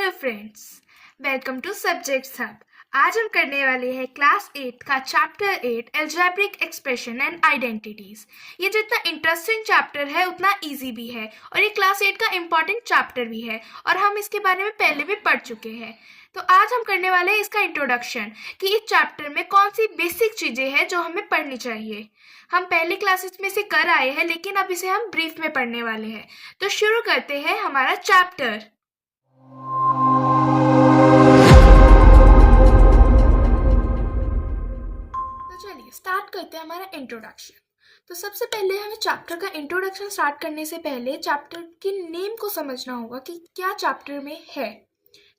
Hello friends, welcome two subjects hub. आज हम करने वाले हैं क्लास 8 का chapter 8 algebraic expression and identities. ये जितना इंटरेस्टिंग चैप्टर है उतना इजी भी है और ये क्लास 8 का इम्पॉर्टेंट चैप्टर भी है और हम इसके बारे में पहले भी पढ़ चुके हैं। तो आज हम करने वाले हैं इसका इंट्रोडक्शन कि इस चैप्टर में कौन सी बेसिक चीज़ें हैं जो हमें पढ़नी चाहिए। हम पहले क्लासेस में से कर आए हैं लेकिन अब इसे हम ब्रीफ में पढ़ने वाले हैं। तो शुरू करते हैं हमारा चैप्टर। स्टार्ट करते हैं हमारा इंट्रोडक्शन। तो सबसे पहले हमें चैप्टर का इंट्रोडक्शन स्टार्ट करने से पहले चैप्टर के नेम को समझना होगा कि क्या चैप्टर में है।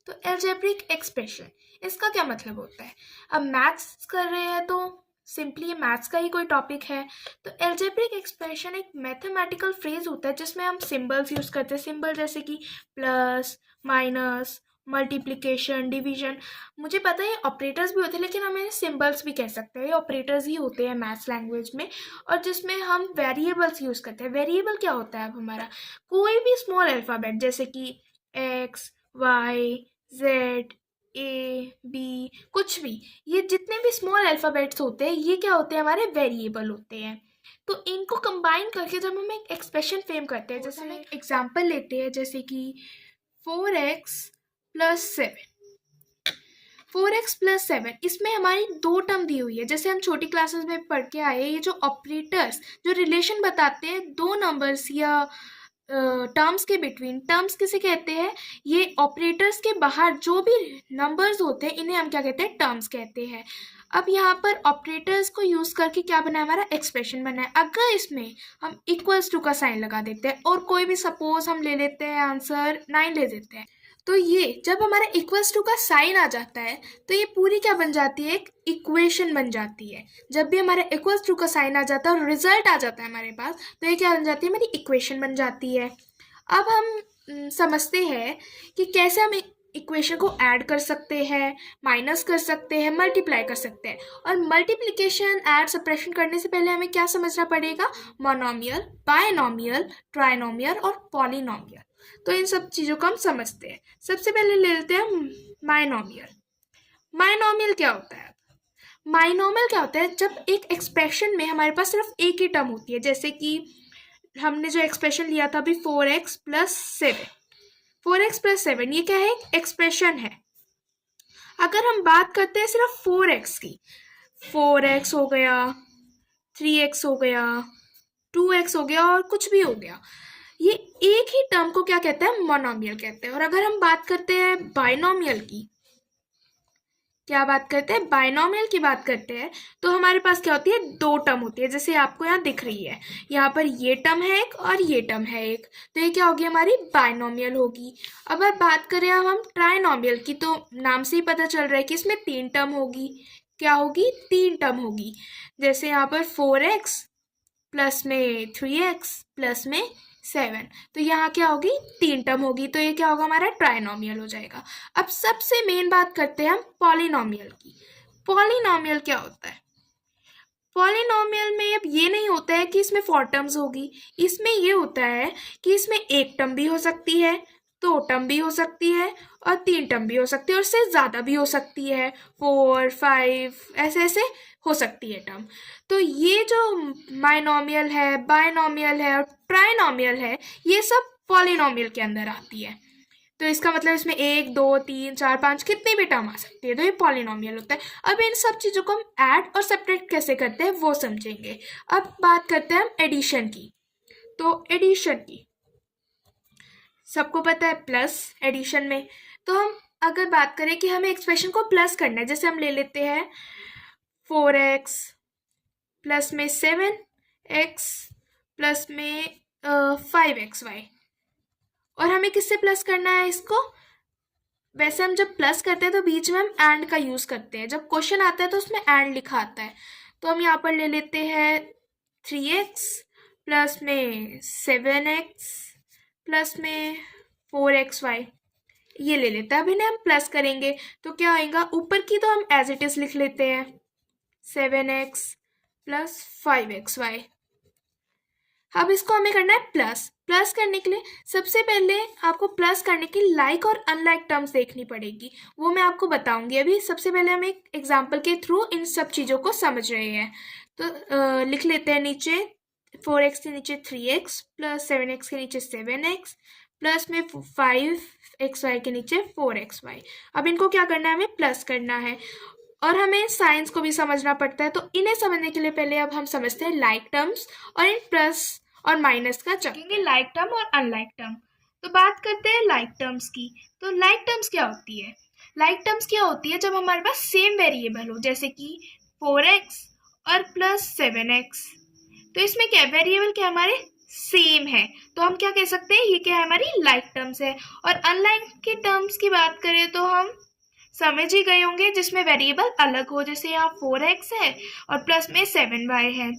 तो अलजेब्रिक एक्सप्रेशन, इसका क्या मतलब होता है। अब मैथ्स कर रहे हैं तो सिंपली मैथ्स का ही कोई टॉपिक है। तो अलजेब्रिक एक्सप्रेशन एक मैथमेटिकल फ्रेज होता है जिसमें हम सिंबल्स यूज़ करते हैं। सिंबल जैसे कि प्लस, माइनस, मल्टीप्लिकेशन, डिवीजन। मुझे पता है ऑपरेटर्स भी होते हैं लेकिन हम इन्हें सिंबल्स भी कह सकते हैं। ये ऑपरेटर्स ही होते हैं मैथ्स लैंग्वेज में, और जिसमें हम वेरिएबल्स यूज़ करते हैं। वेरिएबल क्या होता है, अब हमारा कोई भी स्मॉल अल्फ़ाबेट जैसे कि एक्स, वाई, जेड, ए, बी, कुछ भी, ये जितने भी स्मॉल अल्फ़ाबेट्स होते हैं ये क्या होते हैं, हमारे वेरिएबल होते हैं। तो इनको कंबाइन करके जब हम एक एक्सप्रेशन फ्रेम करते हैं, जैसे हम एक एग्जांपल लेते हैं जैसे कि 4x + 7। 4x + 7, इसमें हमारी दो टर्म दी हुई है। जैसे हम छोटी क्लासेस में पढ़ के आए, ये जो ऑपरेटर्स जो रिलेशन बताते हैं दो नंबर्स या टर्म्स के बिटवीन, टर्म्स किसे कहते हैं, ये ऑपरेटर्स के बाहर जो भी नंबर्स होते हैं इन्हें हम क्या कहते हैं, टर्म्स कहते हैं। अब यहाँ पर ऑपरेटर्स को यूज़ करके क्या बना है, हमारा एक्सप्रेशन बना है। अगर इसमें हम इक्वल्स टू का साइन लगा देते हैं और कोई भी सपोज हम ले लेते हैं आंसर 9 ले देते हैं, तो ये जब हमारा इक्वल्स टू का साइन आ जाता है तो ये पूरी क्या बन जाती है, एक इक्वेशन बन जाती है। जब भी हमारा इक्वल्स टू का साइन आ जाता है और रिजल्ट आ जाता है हमारे पास, तो ये क्या बन जाती है, हमारी इक्वेशन बन जाती है। अब हम समझते हैं कि कैसे हम इक्वेशन को ऐड कर सकते हैं, माइनस कर सकते हैं, मल्टीप्लाई कर सकते हैं। और मल्टीप्लिकेशन, ऐड, सब्ट्रैक्शन करने से पहले हमें क्या समझना पड़ेगा, मोनोमियल, बायनोमियल, ट्राइनोमियल और पॉलिनोमियल। तो इन सब चीज़ों को हम समझते हैं। सबसे पहले ले लेते हैं बायनोमियल। बायनोमियल क्या होता है, बायनोमियल क्या होता है, जब एक एक्सप्रेशन में हमारे पास सिर्फ एक ही टर्म होती है। जैसे कि हमने जो एक्सप्रेशन लिया था अभी 4x + 7, 4x + 7 ये क्या है, एक एक्सप्रेशन है। अगर हम बात करते हैं सिर्फ 4x की, 4x हो गया, 3x हो गया, 2x हो गया और कुछ भी हो गया, ये एक ही टर्म को क्या कहते हैं, मोनोमियल कहते हैं। और अगर हम बात करते हैं बायनोमियल की, क्या बात करते हैं, बायनोमियल की बात करते हैं, तो हमारे पास क्या होती है, दो टर्म होती है। जैसे आपको यहाँ दिख रही है, यहाँ पर ये टर्म है एक और ये टर्म है एक, तो ये क्या होगी, हमारी बायनोमियल होगी। अगर बात करें अब हम ट्राइनोमियल की, तो नाम से ही पता चल रहा है कि इसमें तीन टर्म होगी। क्या होगी, तीन टर्म होगी। जैसे यहाँ पर 4x प्लस में 3x प्लस में 7, तो यहाँ क्या होगी, तीन टर्म होगी। तो ये क्या होगा, हमारा ट्राइनोमियल हो जाएगा। अब सबसे मेन बात करते हैं हम पॉलिनोमियल की। पॉलिनोमियल क्या होता है, पॉलिनोमियल में अब ये नहीं होता है कि इसमें 4 टर्म्स होगी। इसमें ये होता है कि इसमें एक टर्म भी हो सकती है, दो टर्म भी हो सकती है और तीन टर्म भी हो सकती है, और इससे ज़्यादा भी हो सकती है, 4, 5, ऐसे ऐसे हो सकती है टर्म। तो ये जो बायनोमियल है, बायनोमियल है और ट्राइनोमियल है, ये सब पॉलिनोमियल के अंदर आती है। तो इसका मतलब इसमें 1, 2, 3, 4, 5 कितनी भी टर्म आ सकती है, तो ये पॉलिनोमियल होता है। अब इन सब चीज़ों को हम ऐड और सब्ट्रैक्ट कैसे करते हैं वो समझेंगे। अब बात करते हैं हम एडिशन की। तो एडिशन की सबको पता है, प्लस एडिशन में। तो हम अगर बात करें कि हमें एक्सप्रेशन को प्लस करना है, जैसे हम ले लेते हैं 4x प्लस में 7x प्लस में 5xy, और हमें किससे प्लस करना है इसको। वैसे हम जब प्लस करते हैं तो बीच में हम एंड का यूज़ करते हैं, जब क्वेश्चन आता है तो उसमें एंड लिखा आता है। तो हम यहाँ पर ले लेते हैं 3x प्लस में 7x प्लस में 4xy, ये ले लेते हैं। अब इन्हें हम प्लस करेंगे तो क्या आएगा, ऊपर की तो हम एज इट इज़ लिख लेते हैं 7x प्लस 5xy। अब इसको हमें करना है प्लस। प्लस करने के लिए सबसे पहले आपको प्लस करने की लाइक और अनलाइक टर्म्स देखनी पड़ेगी, वो मैं आपको बताऊंगी अभी। सबसे पहले हम एक एग्जांपल के थ्रू इन सब चीज़ों को समझ रहे हैं। तो लिख लेते हैं नीचे 4x के नीचे 3x प्लस 7x के नीचे 7x प्लस में 5xy के नीचे 4xy। अब इनको क्या करना है, हमें प्लस करना है और हमें साइंस को भी समझना पड़ता है। तो इन्हें समझने के लिए पहले अब हम समझते हैं लाइक टर्म्स और इन प्लस और माइनस का चलेंगे लाइक टर्म और अनलाइक टर्म। तो बात करते हैं लाइक टर्म्स की। तो लाइक टर्म्स क्या होती है? लाइक टर्म्स क्या होती है जब हमारे पास सेम वेरिएबल हो, जैसे कि 4x और प्लस 7x। तो इसमें क्या वेरिएबल क्या हमारे सेम है, तो हम क्या कह सकते हैं, ये क्या है, हमारी लाइक टर्म्स है। और अनलाइक के टर्म्स की बात करें तो हम समझ ही गए होंगे जिसमें वेरिएबल अलग हो, जैसे यहाँ 4x है और प्लस में 7y है,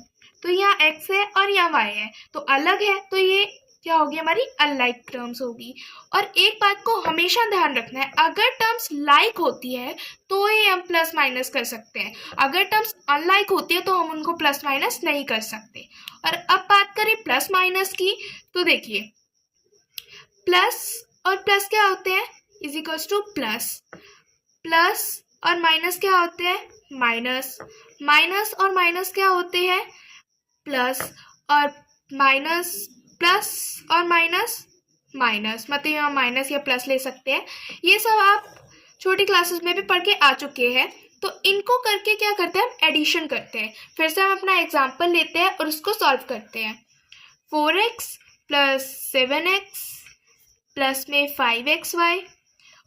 तो यहाँ x है और यहाँ y है, तो अलग है, तो ये क्या होगी, हमारी अनलाइक टर्म्स होगी। और एक बात को हमेशा ध्यान रखना है, अगर टर्म्स लाइक होती है तो ही हम प्लस माइनस कर सकते हैं, अगर टर्म्स अनलाइक होती है तो हम उनको प्लस माइनस नहीं कर सकते। और अब बात करें प्लस माइनस की, तो देखिए प्लस और प्लस क्या होते हैं, is equals two plus. Plus और माइनस क्या होते हैं, माइनस। माइनस और माइनस क्या होते हैं, प्लस और माइनस। प्लस और माइनस माइनस, मतलब यहाँ माइनस या प्लस ले सकते हैं। ये सब आप छोटी क्लासेस में भी पढ़ के आ चुके हैं। तो इनको करके क्या करते हैं, हम एडिशन करते हैं। फिर से हम अपना एग्जाम्पल लेते हैं और उसको सॉल्व करते हैं। 4x प्लस 7x प्लस में 5xy,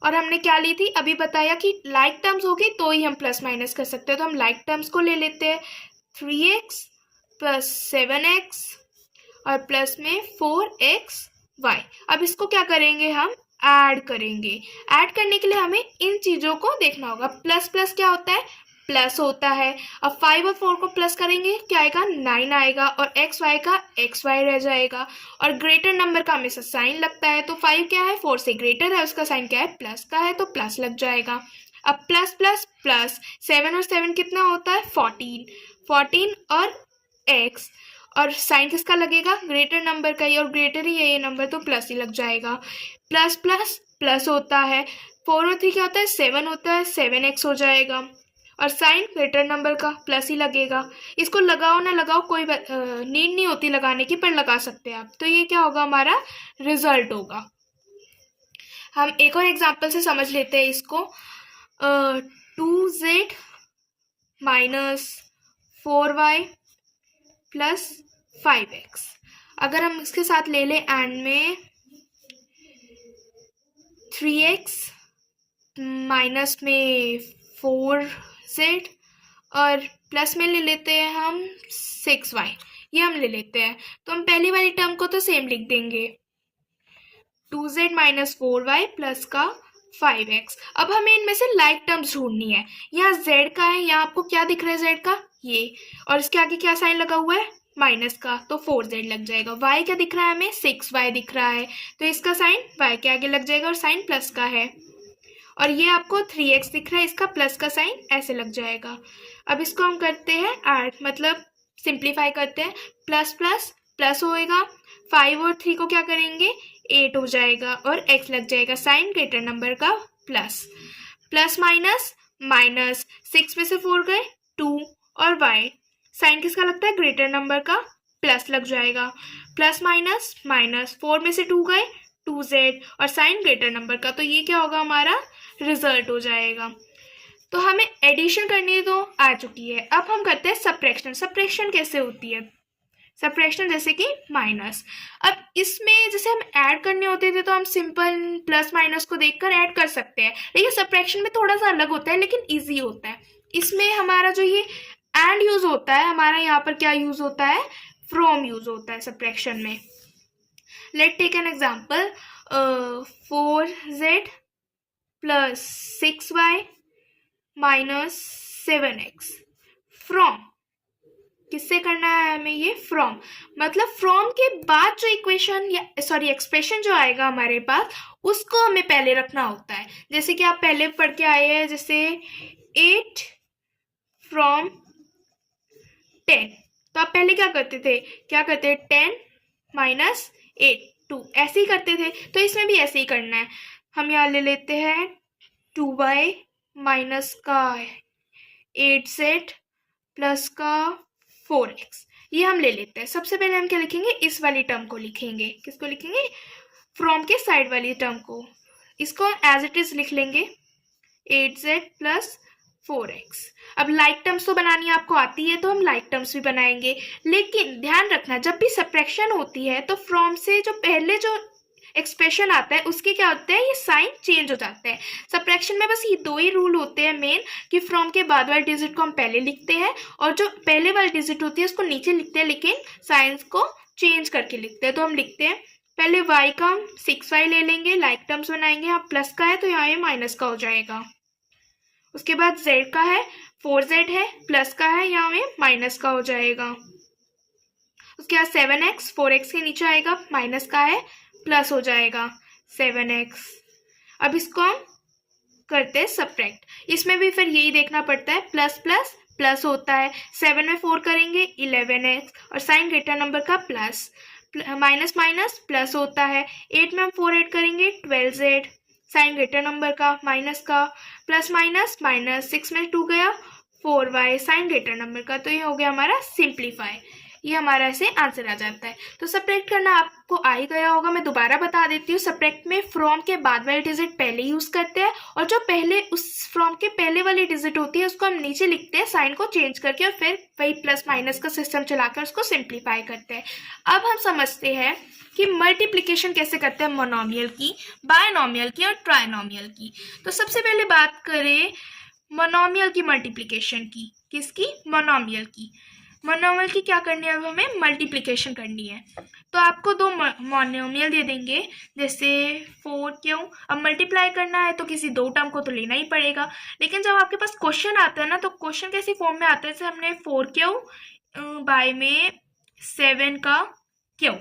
और हमने क्या ली थी, अभी बताया कि लाइक टर्म्स होगी तो ही हम प्लस माइनस कर सकते हैं। तो हम लाइक टर्म्स को ले लेते हैं, 3x प्लस 7x और प्लस में 4xy। अब इसको क्या करेंगे, हम ऐड करेंगे। ऐड करने के लिए हमें इन चीज़ों को देखना होगा। प्लस प्लस क्या होता है, प्लस होता है। अब 5 और 4 को प्लस करेंगे क्या आएगा, 9 आएगा, और एक्स वाई का एक्स वाई रह जाएगा। और ग्रेटर नंबर का हमेशा साइन लगता है, तो 5 क्या है, 4 से ग्रेटर है, उसका साइन क्या है, प्लस का है, तो प्लस लग जाएगा। अब प्लस प्लस प्लस 7 और 7 कितना होता है, 14। 14 और एक्स, और साइन किसका लगेगा, ग्रेटर नंबर का ही, और ग्रेटर ही है ये नंबर, तो प्लस ही लग जाएगा। प्लस प्लस प्लस होता है, 4 और 3 क्या होता है, 7 होता है, 7x हो जाएगा, और साइन ग्रेटर नंबर का प्लस ही लगेगा। इसको लगाओ ना लगाओ कोई नीड नहीं होती लगाने की, पर लगा सकते हैं आप। तो ये क्या होगा, हमारा रिजल्ट होगा। हम एक और एग्जांपल से समझ लेते हैं इसको। 2z minus 4y plus 5x। अगर हम इसके साथ ले लें एंड में 3x माइनस में 4z और प्लस में ले लेते हैं हम 6y, ये हम ले लेते हैं। तो हम पहली वाली टर्म को तो सेम लिख देंगे, 2z माइनस 4y प्लस का 5x। अब हमें इनमें से लाइक टर्म्स ढूंढनी है। यहाँ z का है, यहाँ आपको क्या दिख रहा है, z का ये, और इसके आगे क्या साइन लगा हुआ है, माइनस का, तो 4z लग जाएगा। y क्या दिख रहा है हमें, 6y दिख रहा है, तो इसका साइन y के आगे लग जाएगा, और साइन प्लस का है। और ये आपको 3x दिख रहा है, इसका प्लस का साइन ऐसे लग जाएगा। अब इसको हम करते हैं ऐड, मतलब सिंप्लीफाई करते हैं। प्लस प्लस प्लस होएगा, 5 और 3 को क्या करेंगे, 8 हो जाएगा, और x लग जाएगा, साइन ग्रेटर नंबर का प्लस। प्लस माइनस माइनस, 6 में से 4 गए 2, और y साइन किसका लगता है, ग्रेटर नंबर का, प्लस लग जाएगा। प्लस माइनस माइनस, 4 में से 2 गए 2z, और साइन ग्रेटर नंबर का, तो ये क्या होगा, हमारा रिजल्ट हो जाएगा। तो हमें एडिशन करनी तो आ चुकी है। अब हम करते हैं सब्ट्रैक्शन। सब्ट्रैक्शन कैसे होती है, सब्ट्रैक्शन जैसे कि माइनस। अब इसमें जैसे हम ऐड करने होते थे तो हम सिंपल प्लस माइनस को देखकर ऐड कर सकते हैं, लेकिन सब्ट्रैक्शन में थोड़ा सा अलग होता है, लेकिन इजी होता है। इसमें हमारा जो ये एंड यूज होता है, हमारा यहाँ पर क्या यूज होता है, फ्रॉम यूज होता है सब्ट्रैक्शन में। Let take an example, 4z plus 6y minus 7x from, किससे करना है हमें, ये फ्रॉम, मतलब फ्रॉम के बाद जो इक्वेशन या सॉरी एक्सप्रेशन जो आएगा हमारे पास, उसको हमें पहले रखना होता है। जैसे कि आप पहले पढ़ के आए हैं, जैसे 8 फ्रॉम 10, तो आप पहले क्या करते थे, 10 -8 2 ऐसे ही करते थे, तो इसमें भी ऐसे ही करना है। हम यहाँ ले लेते हैं 2y माइनस का 8z प्लस का 4x, ये हम ले लेते हैं। सबसे पहले हम क्या लिखेंगे, इस वाली टर्म को लिखेंगे। किसको लिखेंगे, फ्रॉम के साइड वाली टर्म को। इसको एज इट इज लिख लेंगे 8z प्लस 4x। अब लाइक टर्म्स तो बनानी आपको आती है, तो हम लाइक टर्म्स भी बनाएंगे, लेकिन ध्यान रखना जब भी सब्ट्रैक्शन होती है तो फ्रॉम से जो पहले जो एक्सप्रेशन आता है उसके क्या होता है, ये साइन चेंज हो जाता है। सब्ट्रैक्शन में बस ये दो ही रूल होते हैं मेन, कि फ्रॉम के बाद वाले डिजिट को हम पहले लिखते हैं और जो पहले वाली डिजिट होती है उसको नीचे लिखते हैं, लेकिन साइंस को चेंज करके लिखते हैं। तो हम लिखते हैं पहले y का हम 6y ले लेंगे, लाइक टर्म्स बनाएंगे। यहाँ प्लस का है तो यहाँ ये माइनस का हो जाएगा। उसके बाद z का है 4z है, प्लस का है, यहाँ में माइनस का हो जाएगा। उसके बाद 7x 4x के नीचे आएगा, माइनस का है, प्लस हो जाएगा 7x। अब इसको हम करते हैं सब्ट्रैक्ट। इसमें भी फिर यही देखना पड़ता है, प्लस प्लस प्लस होता है। 7 में 4 करेंगे 11x, और साइन ग्रेटर नंबर का प्लस, माइनस माइनस प्लस होता है। 8 में हम 4 ऐड करेंगे 12z, साइन ग्रेटर नंबर का माइनस का, प्लस माइनस माइनस, 6 में 2 गया 4y, साइन ग्रेटर नंबर का। तो ये हो गया हमारा सिंप्लीफाई। ये हमारा ऐसे आंसर आ जाता है। तो सब्ट्रैक्ट करना आपको आ ही गया होगा, मैं दोबारा बता देती हूँ। सब्ट्रैक्ट में फ्रॉम के बाद वाले डिजिट पहले यूज करते हैं, और जो पहले उस फ्रॉम के पहले वाली डिजिट होती है उसको हम नीचे लिखते हैं साइन को चेंज करके, और फिर वही प्लस माइनस का सिस्टम चलाकर उसको सिंप्लीफाई करते हैं। अब हम समझते हैं कि मल्टीप्लिकेशन कैसे करते हैं मोनोमियल की, बायनोमियल की और ट्राइनोमियल की। तो सबसे पहले बात करें मोनोमियल की मल्टीप्लिकेशन की। किसकी, मोनोमियल की। मोनोमियल की क्या करनी है, अब हमें मल्टीप्लिकेशन करनी है। तो आपको दो मोनोमियल दे देंगे, जैसे 4 अब मल्टीप्लाई करना है तो किसी दो टर्म को तो लेना ही पड़ेगा। लेकिन जब आपके पास क्वेश्चन आता है ना, तो क्वेश्चन कैसी फॉर्म में आता है, जैसे हमने 4 बाय में 7 का क्यों,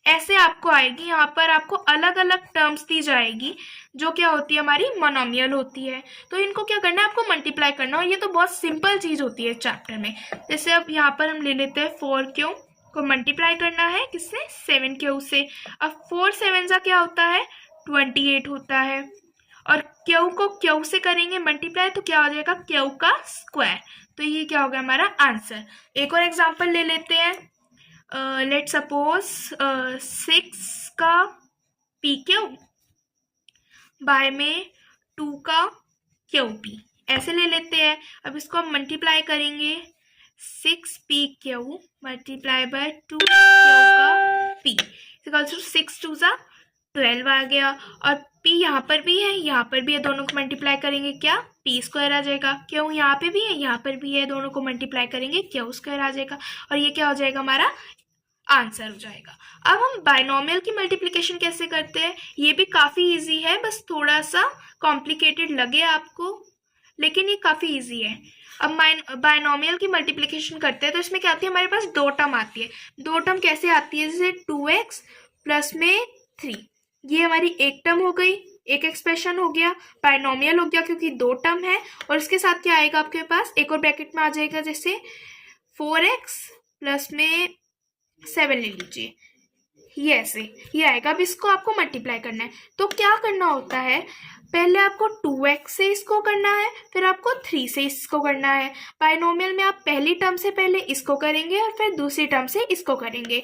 ऐसे आपको आएगी। यहाँ पर आपको अलग अलग टर्म्स दी जाएगी जो क्या होती है, हमारी मोनोमियल होती है। तो इनको क्या करना है, आपको मल्टीप्लाई करना, और ये तो बहुत सिंपल चीज़ होती है चैप्टर में। जैसे अब यहाँ पर हम ले लेते हैं 4 को मल्टीप्लाई करना है किससे, 7 से। अब 4 7 का क्या होता है, 28 होता है। और क्यू को क्यू से करेंगे मल्टीप्लाई, तो क्या हो जाएगा, क्यू का स्क्वायर। तो ये क्या हो गया हमारा आंसर। एक और एग्जाम्पल ले लेते हैं। लेट सपोज 6 का PQ बाय में 2 का QP, ऐसे ले लेते हैं। अब इसको हम मल्टीप्लाई करेंगे, 6PQ मल्टीप्लाई बाय 2 Q का P, 6 2 12 आ गया। और P यहाँ पर भी है, यहाँ पर भी है, दोनों को मल्टीप्लाई करेंगे क्या, P स्क्वायर आ जाएगा। क्यों यहाँ पे भी है, यहाँ पर भी है, दोनों को मल्टीप्लाई करेंगे Q स्क्वायर आ जाएगा। और ये क्या हो जाएगा, हमारा आंसर हो जाएगा। अब हम बायनोमियल की मल्टीप्लिकेशन कैसे करते हैं, ये भी काफ़ी इजी है, बस थोड़ा सा कॉम्प्लिकेटेड लगे आपको, लेकिन ये काफ़ी इजी है। अब बायनोमियल की मल्टीप्लिकेशन करते हैं तो इसमें क्या आती है, हमारे पास दो टर्म आती है। दो टर्म कैसे आती है, जैसे 2x प्लस में 3, ये हमारी एक टर्म हो गई, एक एक्सप्रेशन हो गया, बायनोमियल हो गया क्योंकि दो टर्म है। और इसके साथ क्या आएगा आपके पास, एक और ब्रैकेट में आ जाएगा, जैसे 4x प्लस में 7 ले लीजिए, ये ऐसे ये आएगा। अब इसको आपको मल्टीप्लाई करना है, तो क्या करना होता है, पहले आपको 2x से इसको करना है, फिर आपको 3 से इसको करना है। बायनोमियल में आप पहली टर्म से पहले इसको करेंगे और फिर दूसरी टर्म से इसको करेंगे,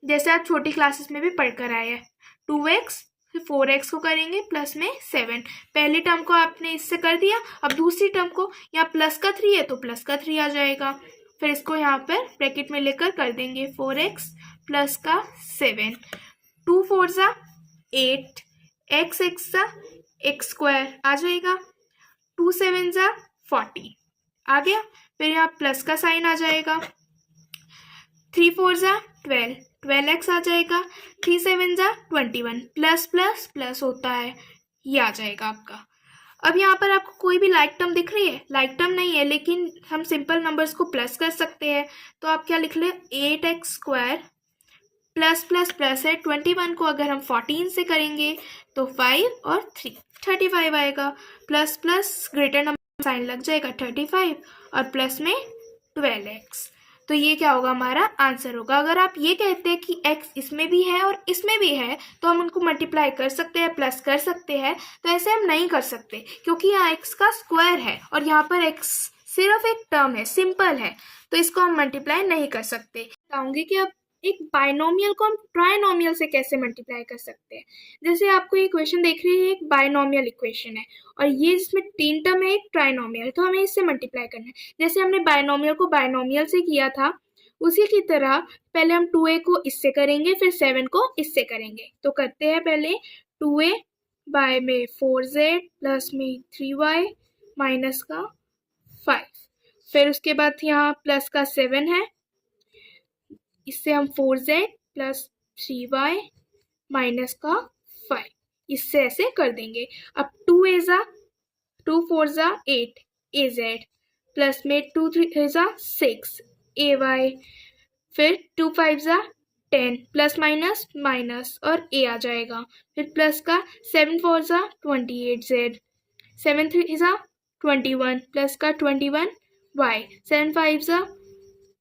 जैसे आप छोटी क्लासेस में भी पढ़ कर आए हैं। 2x फिर 4x को करेंगे प्लस में 7, पहली टर्म को आपने इससे कर दिया। अब दूसरी टर्म को, यहाँ प्लस का 3 है तो प्लस का 3 आ जाएगा, फिर इसको यहाँ पर ब्रैकेट में लेकर कर देंगे 4x प्लस का 7, 2 4 8, x x स्क्वायर आ जाएगा, 2 7 40 आ गया। फिर यहाँ प्लस का साइन आ जाएगा, 3 4 12, 12x आ जाएगा, 3 7 21, प्लस प्लस प्लस होता है, ये आ जाएगा आपका। अब यहाँ पर आपको कोई भी लाइक टर्म दिख रही है, लाइक टर्म नहीं है, लेकिन हम सिंपल नंबर्स को प्लस कर सकते हैं। तो आप क्या लिख ले, 8x square plus plus plus है, 21 को अगर हम 14 से करेंगे तो 5 और 3 35 आएगा, plus plus greater number sign लग जाएगा 35 और प्लस में 12x। तो ये क्या होगा, हमारा आंसर होगा। अगर आप ये कहते हैं कि x इसमें भी है और इसमें भी है तो हम उनको मल्टीप्लाई कर सकते हैं, प्लस कर सकते हैं। तो ऐसे हम नहीं कर सकते क्योंकि यहाँ x का स्क्वायर है और यहाँ पर x सिर्फ एक टर्म है, सिंपल है, तो इसको हम मल्टीप्लाई नहीं कर सकते। बताऊंगी कि अब एक बाइनोमियल को हम ट्राइनोमियल से कैसे मल्टीप्लाई कर सकते हैं। जैसे आपको ये इक्वेशन देख रही है, एक बाइनोमियल इक्वेशन है और ये जिसमें 3 टर्म है, एक ट्राइनोमियल, तो हमें इससे मल्टीप्लाई करना है। जैसे हमने बाइनोमियल को बाइनोमियल से किया था, उसी की तरह पहले हम 2a को इससे करेंगे, फिर 7 को इससे करेंगे। तो करते हैं पहले 2a बाय में 4z प्लस में 3y माइनस का 5, फिर उसके बाद यहाँ प्लस का 7 है, इससे हम 4z प्लस 3y माइनस का 5 इससे ऐसे कर देंगे। अब 2 4 ज़ा 8 az प्लस में 2 3 ज़ा 6 ay, फिर 2 5 ज़ा 10 प्लस माइनस माइनस और a आ जाएगा, फिर प्लस का 7 4 ज़ा 28z, 7 3 ज़ा 21 प्लस का 21y, 7 5 ज़ा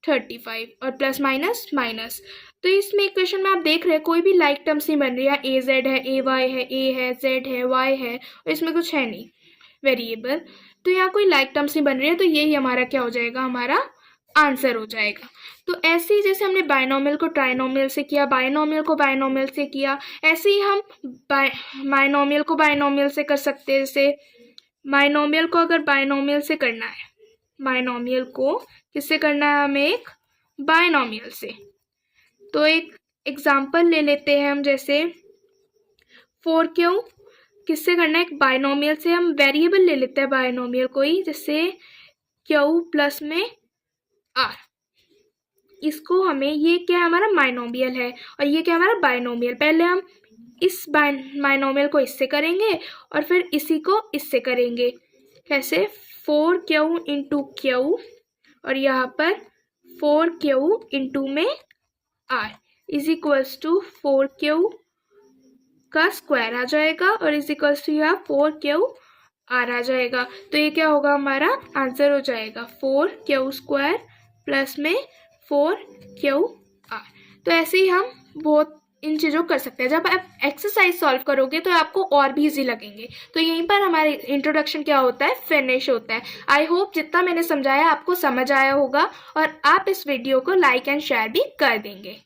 35 और प्लस माइनस माइनस। तो इसमें इक्वेशन में आप देख रहे हैं कोई भी लाइक टर्म्स नहीं बन रही है, ए जेड है, ए वाई है, ए है, जेड है, वाई है और इसमें कुछ है नहीं वेरिएबल, तो यहाँ कोई लाइक टर्म्स नहीं बन रही है, तो यही हमारा क्या हो जाएगा, हमारा आंसर हो जाएगा। तो ऐसे ही जैसे हमने बाइनोमियल को ट्राइनोमियल से किया, बाइनोमियल को बाइनोमियल से किया, ऐसे ही हम बाइनोमियल को बाइनोमियल से कर सकते हैं। जैसे बाइनोमियल को अगर बाइनोमियल से करना है, बाइनोमियल को किससे करना है, हमें एक बाइनोमियल से। तो एक एग्जांपल ले लेते हैं हम, जैसे 4q किससे करना है, एक बाइनोमियल से। हम वेरिएबल ले लेते हैं बाइनोमियल को ही, जैसे q प्लस में r, इसको हमें, ये क्या हमारा बाइनोमियल है और ये क्या हमारा बाइनोमियल। पहले हम इस बाइनोमियल को इससे करेंगे और फिर इसी को इससे करेंगे। कैसे, 4q इंटू q और यहाँ पर 4q इंटू में r is equals to 4q का स्क्वायर आ जाएगा और इज इक्वल्स टू यहाँ 4q r आ जाएगा। तो ये क्या होगा, हमारा आंसर हो जाएगा 4q स्क्वायर प्लस में 4q r। तो ऐसे ही हम बहुत इन चीज़ों को कर सकते हैं। जब आप एक्सरसाइज सॉल्व करोगे तो आपको और भी इजी लगेंगे। तो यहीं पर हमारे इंट्रोडक्शन क्या होता है, फिनिश होता है। आई होप जितना मैंने समझाया आपको समझ आया होगा और आप इस वीडियो को लाइक एंड शेयर भी कर देंगे।